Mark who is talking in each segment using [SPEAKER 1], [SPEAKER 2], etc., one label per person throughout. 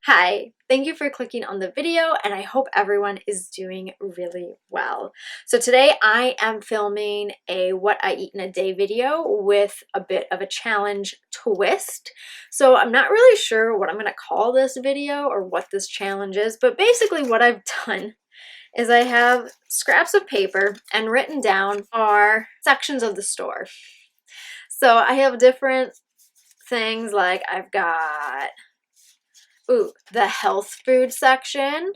[SPEAKER 1] Hi, thank you for clicking on the video, and I hope everyone is doing really well. So today I am filming a what I eat in a day video with a bit of a challenge twist. So I'm not really sure what I'm going to call this video or what this challenge is, but basically what I've done is I have scraps of paper and written down are sections of the store. So I have different things, like I've got the health food section.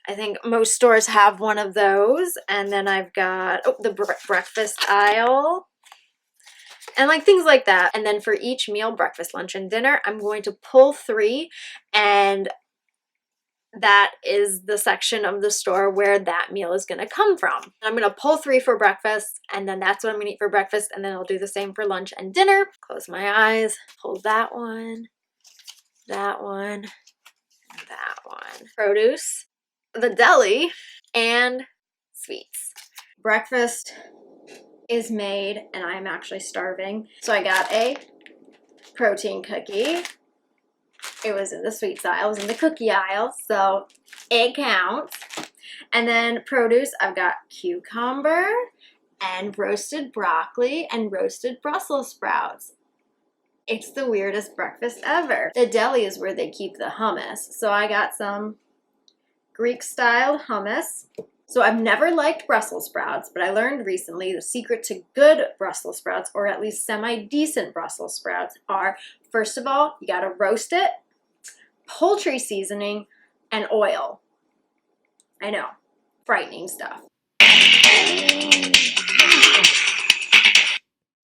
[SPEAKER 1] I think most stores have one of those. And then I've got the breakfast aisle and like things like that. And then for each meal, breakfast, lunch, and dinner, I'm going to pull 3, and that is the section of the store where that meal is going to come from. I'm going to pull 3 for breakfast, and then that's what I'm going to eat for breakfast, and then I'll do the same for lunch and dinner. Close my eyes, pull that one, that one, that one. Produce, the deli, and sweets. Breakfast is made, and I'm actually starving. So I got a protein cookie. It was in the sweets aisle, it was in the cookie aisle, so it counts. And then produce, I've got cucumber and roasted broccoli and roasted Brussels sprouts. It's the weirdest breakfast ever. The deli is where they keep the hummus. So I got some Greek-style hummus. So I've never liked Brussels sprouts, but I learned recently the secret to good Brussels sprouts, or at least semi-decent Brussels sprouts, are, first of all, you gotta roast it, poultry seasoning, and oil. I know, frightening stuff.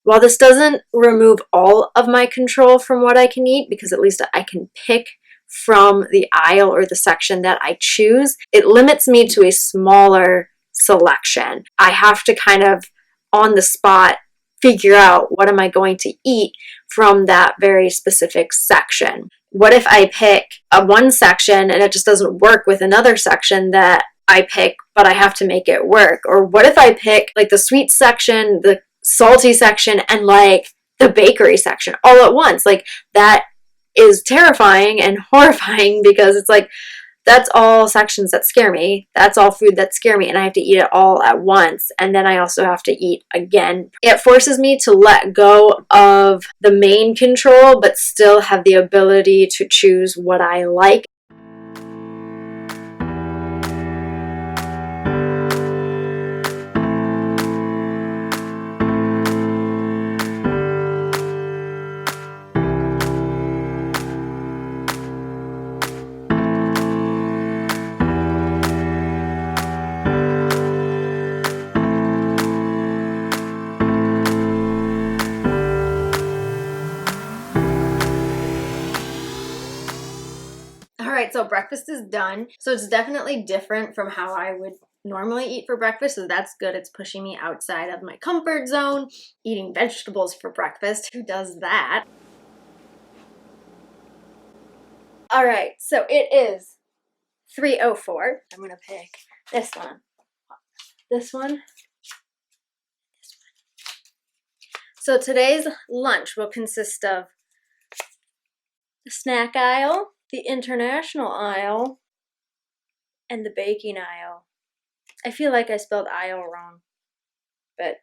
[SPEAKER 1] While this doesn't remove all of my control from what I can eat, because at least I can pick from the aisle or the section that I choose, it limits me to a smaller selection. I have to kind of on the spot figure out what am I going to eat from that very specific section. What if I pick one section and it just doesn't work with another section that I pick, but I have to make it work? Or what if I pick like the sweet section, the salty section, and like the bakery section all at once? Like, that is terrifying and horrifying, because it's like that's all sections that scare me, that's all food that scare me, and I have to eat it all at once, and then I also have to eat again. It forces me to let go of the main control but still have the ability to choose what I like. Alright, so breakfast is done. So it's definitely different from how I would normally eat for breakfast, so that's good. It's pushing me outside of my comfort zone. Eating vegetables for breakfast, who does that? Alright, so it is 3:04. I'm gonna pick this one, this one. So today's lunch will consist of the snack aisle, the international aisle, and the baking aisle. I feel like I spelled aisle wrong, but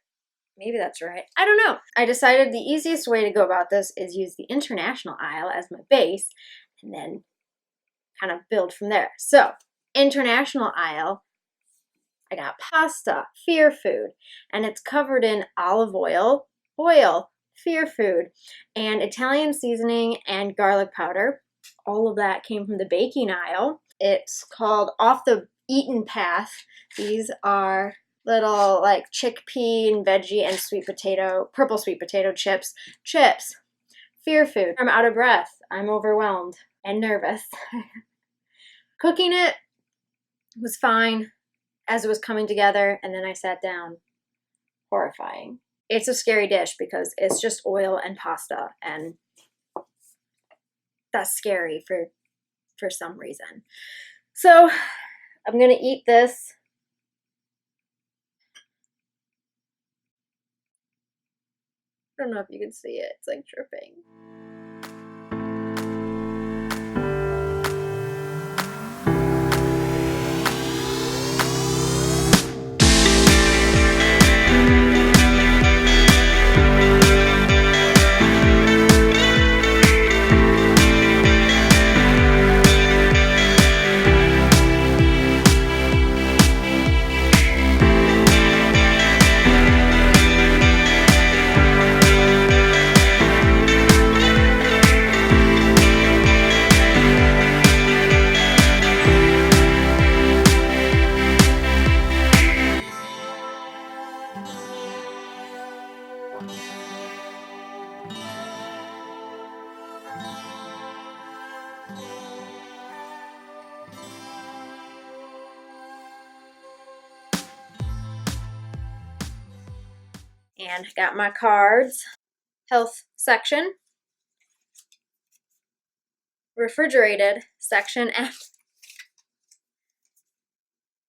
[SPEAKER 1] maybe that's right. I don't know. I decided the easiest way to go about this is use the international aisle as my base and then kind of build from there. So, international aisle, I got pasta, fear food, and it's covered in olive oil, fear food, and Italian seasoning and garlic powder. All of that came from the baking aisle. It's called Off the Eaten Path. These are little like chickpea and veggie and sweet potato, purple sweet potato chips. Fear food. I'm out of breath. I'm overwhelmed and nervous. Cooking it was fine as it was coming together, and then I sat down. Horrifying. It's a scary dish because it's just oil and pasta, and that's scary for some reason. So I'm gonna eat this. don't know if you can see it. It's like dripping. And got my cards. Health section. Refrigerated section. And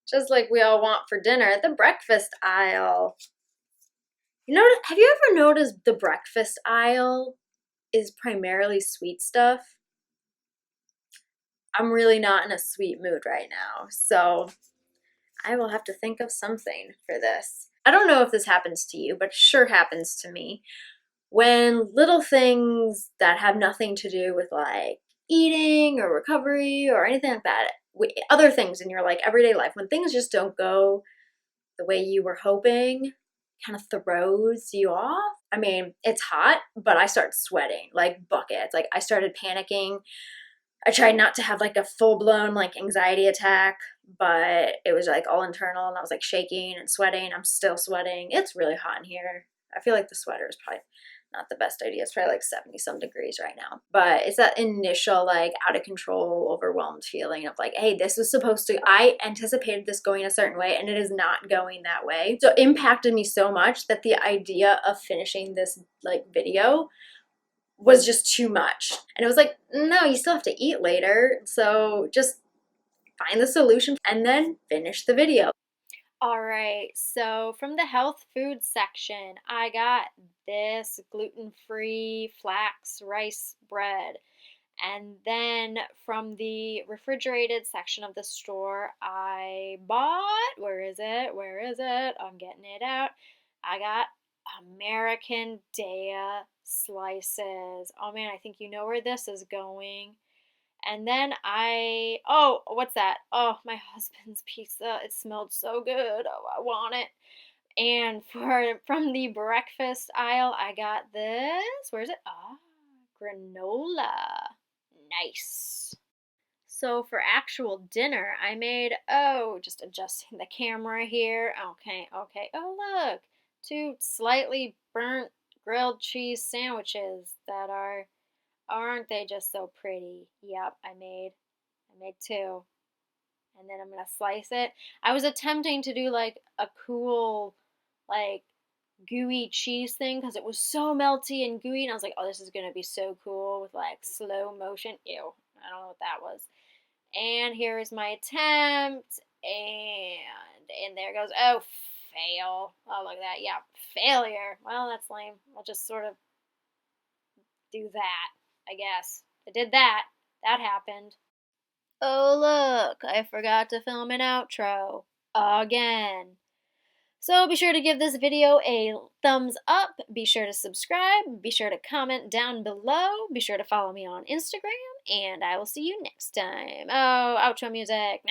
[SPEAKER 1] just like we all want for dinner, the breakfast aisle. You know, have you ever noticed the breakfast aisle is primarily sweet stuff? I'm really not in a sweet mood right now, so I will have to think of something for this. I don't know if this happens to you, but it sure happens to me. When little things that have nothing to do with like eating or recovery or anything like that, other things in your like everyday life, when things just don't go the way you were hoping, kind of throws you off. I mean, it's hot, but I start sweating like buckets. Like I started panicking. I tried not to have like a full-blown like anxiety attack, but it was like all internal and I was like shaking and sweating. I'm still sweating. It's really hot in here. I feel like the sweater is probably not the best idea. It's probably like 70 some degrees right now. But it's that initial like out of control, overwhelmed feeling of like, hey, this was supposed to, I anticipated this going a certain way and it is not going that way. So it impacted me so much that the idea of finishing this like video was just too much. And it was like, no, you still have to eat later. So just find the solution and then finish the video. All right, so from the health food section, I got this gluten-free flax rice bread. And then from the refrigerated section of the store, I bought, where is it? I'm getting it out. I got American Daiya slices. Oh man, I think you know where this is going. And then oh, what's that? Oh, my husband's pizza. It smelled so good. Oh, I want it. And from the breakfast aisle, I got this. Where is it? Ah, granola. Nice. So for actual dinner, I made, just adjusting the camera here. Okay. Oh, look. 2 slightly burnt grilled cheese sandwiches that aren't they just so pretty? Yep, I made 2. And then I'm gonna slice it. I was attempting to do like a cool, like gooey cheese thing because it was so melty and gooey, and I was like, oh, this is gonna be so cool with like slow motion. Ew, I don't know what that was. And here is my attempt, and there goes. Oh, fail. Oh, look at that. Yeah, failure. Well, that's lame. I'll just sort of do that, I guess. I did that. That happened. Oh, look, I forgot to film an outro. Again. So be sure to give this video a thumbs up. Be sure to subscribe. Be sure to comment down below. Be sure to follow me on Instagram. And I will see you next time. Oh, outro music.